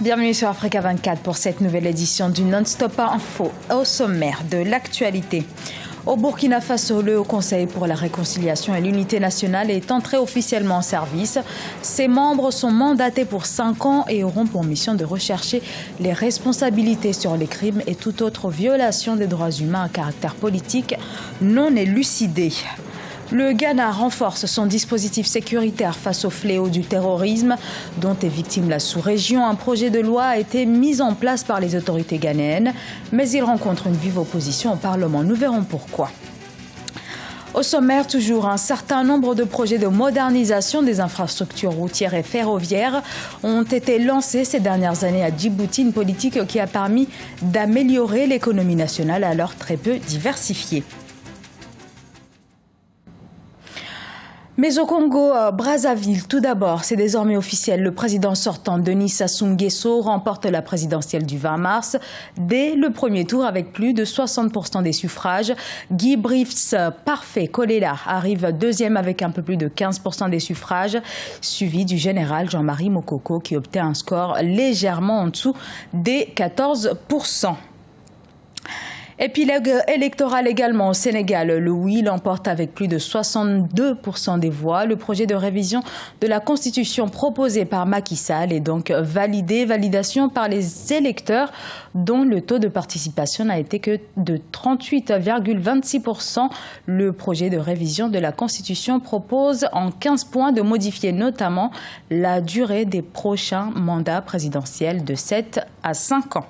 Bienvenue sur Africa 24 pour cette nouvelle édition du Non-Stop Info au sommaire de l'actualité. Au Burkina Faso, le Haut Conseil pour la réconciliation et l'unité nationale est entré officiellement en service. Ses membres sont mandatés pour 5 ans et auront pour mission de rechercher les responsabilités sur les crimes et toute autre violation des droits humains à caractère politique non élucidée. Le Ghana renforce son dispositif sécuritaire face au fléau du terrorisme dont est victime la sous-région. Un projet de loi a été mis en place par les autorités ghanéennes, mais il rencontre une vive opposition au Parlement. Nous verrons pourquoi. Au sommaire, toujours, un certain nombre de projets de modernisation des infrastructures routières et ferroviaires ont été lancés ces dernières années à Djibouti, une politique qui a permis d'améliorer l'économie nationale alors très peu diversifiée. Mais au Congo, Brazzaville, tout d'abord, c'est désormais officiel. Le président sortant, Denis Sassou Nguesso, remporte la présidentielle du 20 mars dès le premier tour avec plus de 60% des suffrages. Guy Briefs Parfait Kolela arrive deuxième avec un peu plus de 15% des suffrages, suivi du général Jean-Marie Mokoko qui obtient un score légèrement en dessous des 14%. Épilogue électoral également au Sénégal. Le oui l'emporte avec plus de 62% des voix. Le projet de révision de la Constitution proposé par Macky Sall est donc validé. Validation par les électeurs dont le taux de participation n'a été que de 38,26%. Le projet de révision de la Constitution propose en 15 points de modifier notamment la durée des prochains mandats présidentiels de 7 à 5 ans.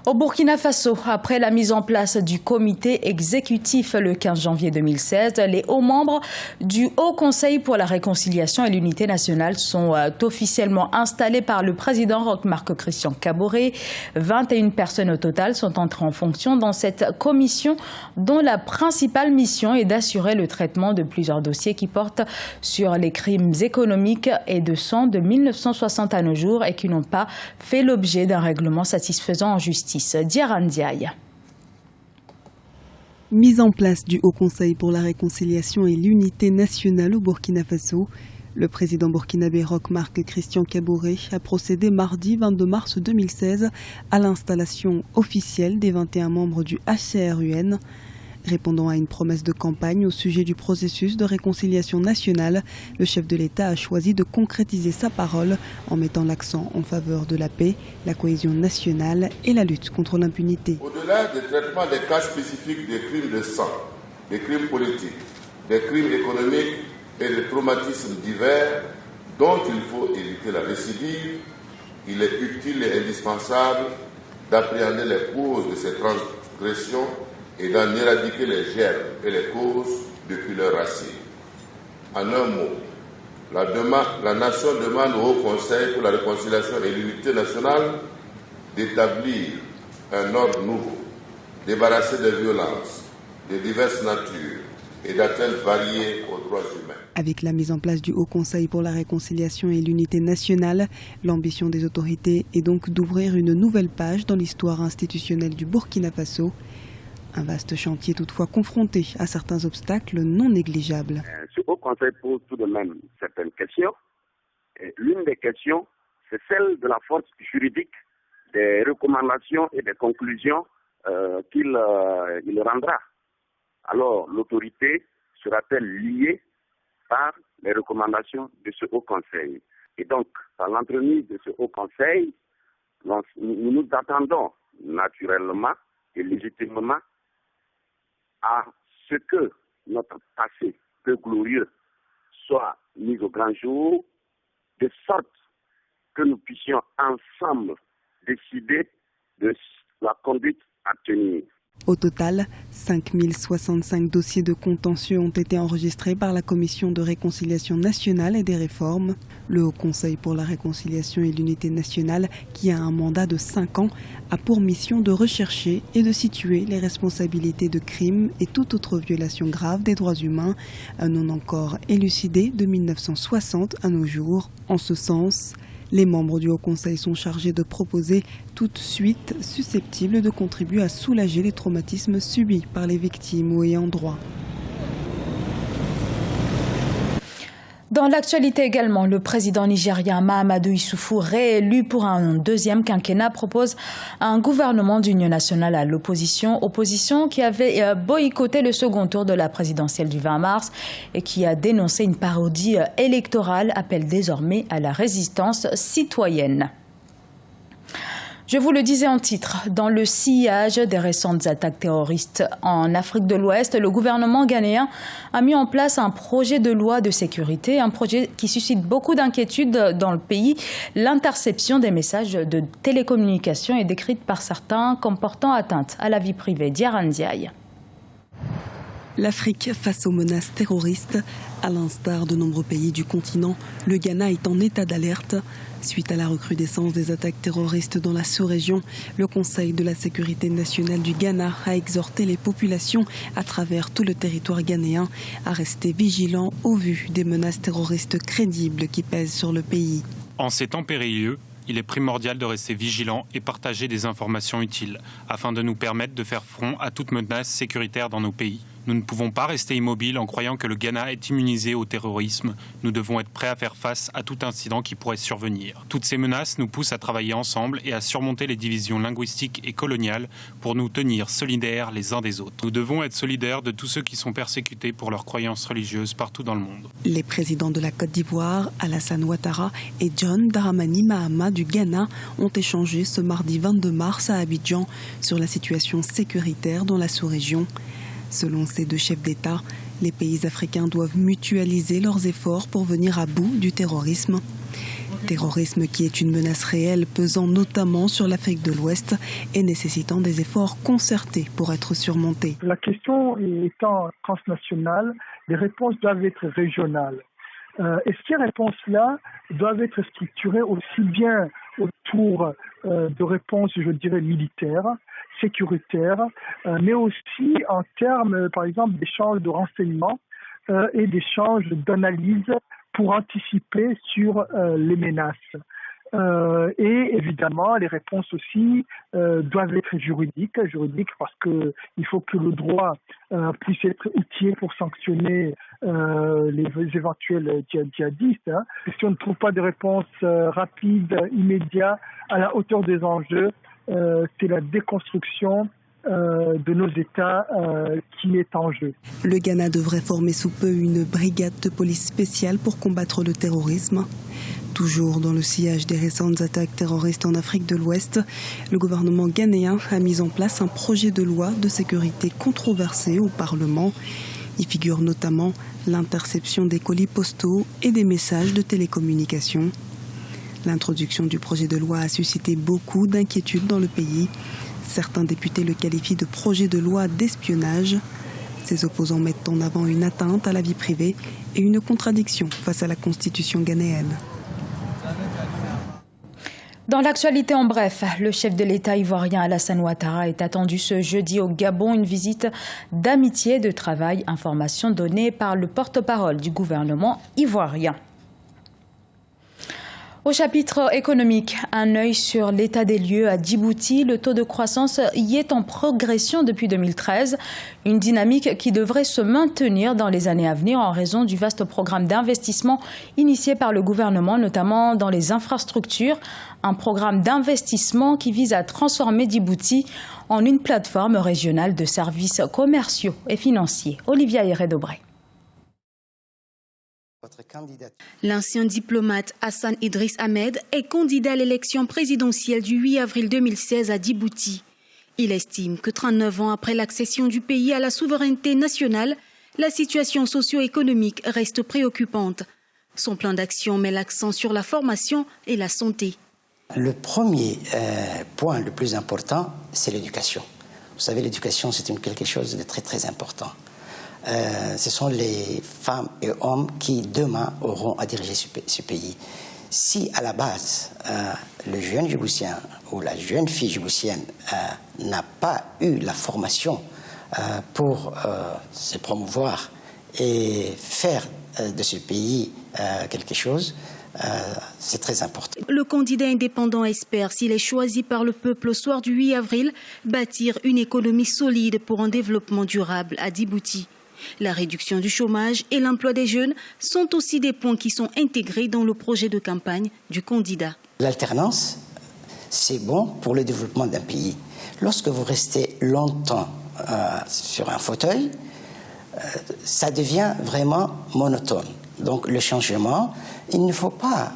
Au Burkina Faso, après la mise en place du comité exécutif le 15 janvier 2016, les hauts membres du Haut Conseil pour la réconciliation et l'unité nationale sont officiellement installés par le président Roch-Marc Christian Kaboré. 21 personnes au total sont entrées en fonction dans cette commission dont la principale mission est d'assurer le traitement de plusieurs dossiers qui portent sur les crimes économiques et de sang de 1960 à nos jours et qui n'ont pas fait l'objet d'un règlement satisfaisant en justice. Diaran Diaye. Mise en place du Haut Conseil pour la réconciliation et l'unité nationale au Burkina Faso, le président burkinabé Roch-Marc Christian Kaboré a procédé mardi 22 mars 2016 à l'installation officielle des 21 membres du HCRUN. Répondant à une promesse de campagne au sujet du processus de réconciliation nationale, le chef de l'État a choisi de concrétiser sa parole en mettant l'accent en faveur de la paix, la cohésion nationale et la lutte contre l'impunité. Au-delà du traitement des cas spécifiques des crimes de sang, des crimes politiques, des crimes économiques et des traumatismes divers dont il faut éviter la récidive, il est utile et indispensable d'appréhender les causes de ces transgressions et d'en éradiquer les germes et les causes depuis leur racine. En un mot, la nation demande au Haut Conseil pour la réconciliation et l'unité nationale d'établir un ordre nouveau, débarrassé des violences de diverses natures et d'atteintes variées aux droits humains. Avec la mise en place du Haut Conseil pour la réconciliation et l'unité nationale, l'ambition des autorités est donc d'ouvrir une nouvelle page dans l'histoire institutionnelle du Burkina Faso. Un vaste chantier toutefois confronté à certains obstacles non négligeables. Ce Haut Conseil pose tout de même certaines questions. Et l'une des questions, c'est celle de la force juridique des recommandations et des conclusions qu'il rendra. Alors, l'autorité sera-t-elle liée par les recommandations de ce Haut Conseil? Et donc, par l'entremise de ce Haut Conseil, nous nous attendons naturellement et légitimement à ce que notre passé peu glorieux soit mis au grand jour, de sorte que nous puissions ensemble décider de la conduite à tenir. Au total, 5065 dossiers de contentieux ont été enregistrés par la Commission de réconciliation nationale et des réformes. Le Haut Conseil pour la réconciliation et l'unité nationale, qui a un mandat de 5 ans, a pour mission de rechercher et de situer les responsabilités de crimes et toute autre violation grave des droits humains, non encore élucidés de 1960 à nos jours. En ce sens, les membres du Haut Conseil sont chargés de proposer toute suite susceptible de contribuer à soulager les traumatismes subis par les victimes ou ayants droit. Dans l'actualité également, le président nigérien Mahamadou Issoufou, réélu pour un deuxième quinquennat, propose un gouvernement d'union nationale à l'opposition. Opposition qui avait boycotté le second tour de la présidentielle du 20 mars et qui a dénoncé une parodie électorale, appelle désormais à la résistance citoyenne. Je vous le disais en titre, dans le sillage des récentes attaques terroristes en Afrique de l'Ouest, le gouvernement ghanéen a mis en place un projet de loi de sécurité, un projet qui suscite beaucoup d'inquiétudes dans le pays. L'interception des messages de télécommunication est décrite par certains comme portant atteinte à la vie privée. Diarra Ndiaye. L'Afrique face aux menaces terroristes. À l'instar de nombreux pays du continent, le Ghana est en état d'alerte. Suite à la recrudescence des attaques terroristes dans la sous-région, le Conseil de la sécurité nationale du Ghana a exhorté les populations à travers tout le territoire ghanéen à rester vigilants au vu des menaces terroristes crédibles qui pèsent sur le pays. En ces temps périlleux, il est primordial de rester vigilant et partager des informations utiles afin de nous permettre de faire front à toute menace sécuritaire dans nos pays. Nous ne pouvons pas rester immobiles en croyant que le Ghana est immunisé au terrorisme. Nous devons être prêts à faire face à tout incident qui pourrait survenir. Toutes ces menaces nous poussent à travailler ensemble et à surmonter les divisions linguistiques et coloniales pour nous tenir solidaires les uns des autres. Nous devons être solidaires de tous ceux qui sont persécutés pour leurs croyances religieuses partout dans le monde. Les présidents de la Côte d'Ivoire, Alassane Ouattara et John Dramani Mahama du Ghana ont échangé ce mardi 22 mars à Abidjan sur la situation sécuritaire dans la sous-région. Selon ces deux chefs d'État, les pays africains doivent mutualiser leurs efforts pour venir à bout du terrorisme. Terrorisme qui est une menace réelle pesant notamment sur l'Afrique de l'Ouest et nécessitant des efforts concertés pour être surmontés. La question étant transnationale, les réponses doivent être régionales. Et ces réponses-là doivent être structurées aussi bien autour de réponses, je dirais, militaires, sécuritaires, mais aussi en termes, par exemple, d'échanges de renseignements et d'échanges d'analyse pour anticiper sur les menaces. Et évidemment, les réponses aussi doivent être juridiques parce que il faut que le droit puisse être outillé pour sanctionner les éventuels djihadistes. Et si on ne trouve pas de réponse rapide, immédiate, à la hauteur des enjeux, c'est la déconstruction de nos États qui est en jeu. Le Ghana devrait former sous peu une brigade de police spéciale pour combattre le terrorisme. Toujours dans le sillage des récentes attaques terroristes en Afrique de l'Ouest, le gouvernement ghanéen a mis en place un projet de loi de sécurité controversé au Parlement. Y figure notamment l'interception des colis postaux et des messages de télécommunication. L'introduction du projet de loi a suscité beaucoup d'inquiétudes dans le pays. Certains députés le qualifient de projet de loi d'espionnage. Ses opposants mettent en avant une atteinte à la vie privée et une contradiction face à la constitution ghanéenne. Dans l'actualité en bref, le chef de l'État ivoirien Alassane Ouattara est attendu ce jeudi au Gabon, une visite d'amitié et de travail, information donnée par le porte-parole du gouvernement ivoirien. Au chapitre économique, un œil sur l'état des lieux à Djibouti. Le taux de croissance y est en progression depuis 2013. Une dynamique qui devrait se maintenir dans les années à venir en raison du vaste programme d'investissement initié par le gouvernement, notamment dans les infrastructures. Un programme d'investissement qui vise à transformer Djibouti en une plateforme régionale de services commerciaux et financiers. Olivia Héré-Dobré. L'ancien diplomate Hassan Idriss Ahmed est candidat à l'élection présidentielle du 8 avril 2016 à Djibouti. Il estime que 39 ans après l'accession du pays à la souveraineté nationale, la situation socio-économique reste préoccupante. Son plan d'action met l'accent sur la formation et la santé. Le premier point le plus important, c'est l'éducation. Vous savez, l'éducation, c'est quelque chose de très très important. Ce sont les femmes et hommes qui demain auront à diriger ce pays. Si à la base, le jeune Djiboutien ou la jeune fille djiboutienne n'a pas eu la formation pour se promouvoir et faire de ce pays quelque chose, c'est très important. Le candidat indépendant espère, s'il est choisi par le peuple au soir du 8 avril, bâtir une économie solide pour un développement durable à Djibouti. La réduction du chômage et l'emploi des jeunes sont aussi des points qui sont intégrés dans le projet de campagne du candidat. L'alternance, c'est bon pour le développement d'un pays. Lorsque vous restez longtemps sur un fauteuil, ça devient vraiment monotone. Donc le changement, il ne faut pas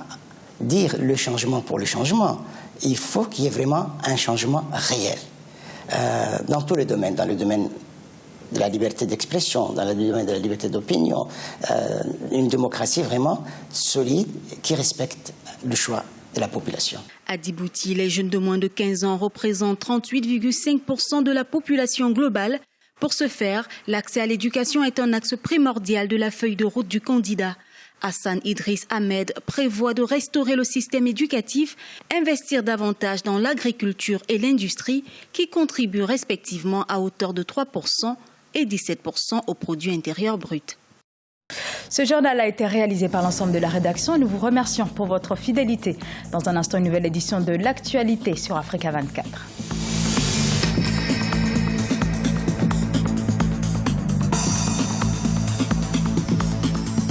dire le changement pour le changement. Il faut qu'il y ait vraiment un changement réel. Dans tous les domaines, dans le domaine de la liberté d'expression, dans le domaine de la liberté d'opinion, une démocratie vraiment solide qui respecte le choix de la population. À Djibouti, les jeunes de moins de 15 ans représentent 38,5% de la population globale. Pour ce faire, l'accès à l'éducation est un axe primordial de la feuille de route du candidat. Hassan Idriss Ahmed prévoit de restaurer le système éducatif, investir davantage dans l'agriculture et l'industrie qui contribuent respectivement à hauteur de 3% et 17% au produit intérieur brut. Ce journal a été réalisé par l'ensemble de la rédaction et nous vous remercions pour votre fidélité. Dans un instant, une nouvelle édition de l'actualité sur Africa 24.